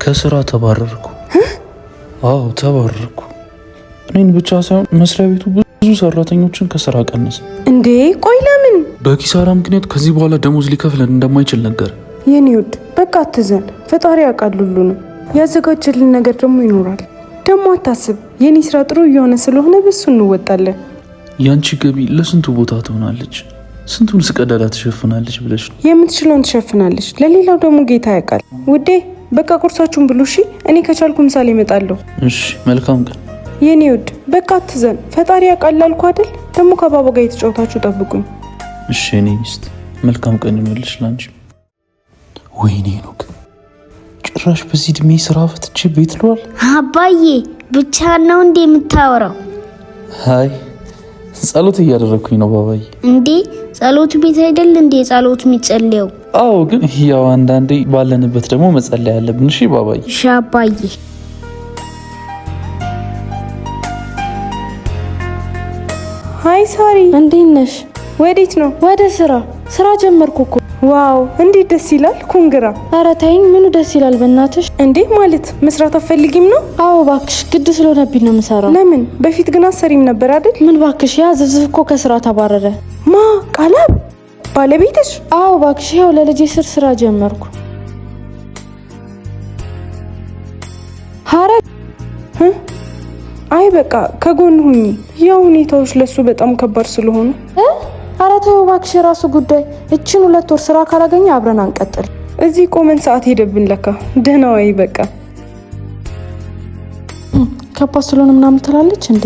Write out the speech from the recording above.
ከስራ ተባረርኩ። አዎ ተባረርኩ። እኔን ብቻ ሳይሆን መስሪያ ቤቱ ብዙ ሰራተኞችን ከስራ ቀነሰ። እንዴ ቆይ ለምን? በኪሳራ ምክንያት ከዚህ በኋላ ደሞዝ ሊከፍለን እንደማይችል ነገር። የኔ ውድ በቃ አትዘን፣ ፈጣሪ ያውቃል ሁሉንም። ያዘጋጀልን ነገር ደግሞ ይኖራል። ደግሞ አታስብ፣ የኔ ስራ ጥሩ እየሆነ ስለሆነ በሱ እንወጣለን። ያንቺ ገቢ ለስንቱ ቦታ ትሆናለች? ስንቱን ስቀዳዳ ትሸፍናለች ብለሽ ነው? የምትችለውን ትሸፍናለች፣ ለሌላው ደግሞ ጌታ ያውቃል። ውዴ በቃ ቁርሳችሁን ብሉ እሺ። እኔ ከቻልኩ ምሳሌ እመጣለሁ። እሺ መልካም ቀን የኔ ውድ። በቃ አትዘን፣ ፈጣሪ ያውቃል አልኩ አይደል? ደግሞ ከባባ ጋር የተጫወታችሁ ጠብቁኝ። እሺ የኔ ሚስት መልካም ቀን ይሁንልሽ ላንቺ። ወይኔ ነው ጭራሽ በዚህ እድሜ ስራ ፈትቼ ቤት ልዋል? አባዬ ብቻ ነው እንዴ የምታወራው? አይ ጸሎት እያደረኩኝ ነው ባባዬ። እንዴ ጸሎት ቤት አይደል እንዴ ጸሎት የሚጸልየው? አዎ ግን ያው አንዳንዴ ባለንበት ደግሞ መጸለይ ያለብን። እሺ ባባዬ። እሺ አባዬ። ሃይ ሳሪ እንዴት ነሽ? ወዴት ነው? ወደ ስራ ጀመርኩ እኮ። ዋው እንዴት ደስ ይላል። ኮንግራ። ኧረ ተይኝ፣ ምኑ ደስ ይላል በእናትሽ። እንዴ ማለት መስራት አትፈልጊም ነው? አዎ ባክሽ፣ ግድ ስለሆነብኝ ነው የምሰራው። ለምን? በፊት ግን አሰሪም ነበር አይደል? ምን ባክሽ፣ ያ ዝብዝብ እኮ ከስራ ተባረረ። ማ ቃላብ ባለቤትሽ? አዎ ባክሽ፣ ያው ለልጄ ስራ ጀመርኩ። ሀረግ አይ በቃ ከጎን ሁኚ። ያው ሁኔታዎች ለሱ በጣም ከባድ ስለሆኑ። ኧረ ተይው እባክሽ፣ የራሱ ጉዳይ። እችን 2 ወር ስራ ካላገኘ አብረን አንቀጥል። እዚህ ቆመን ሰዓት ሄደብን ለካ። ደህና ዋይ በቃ። ከባድ ስለሆነ ምናምን ትላለች እንዴ?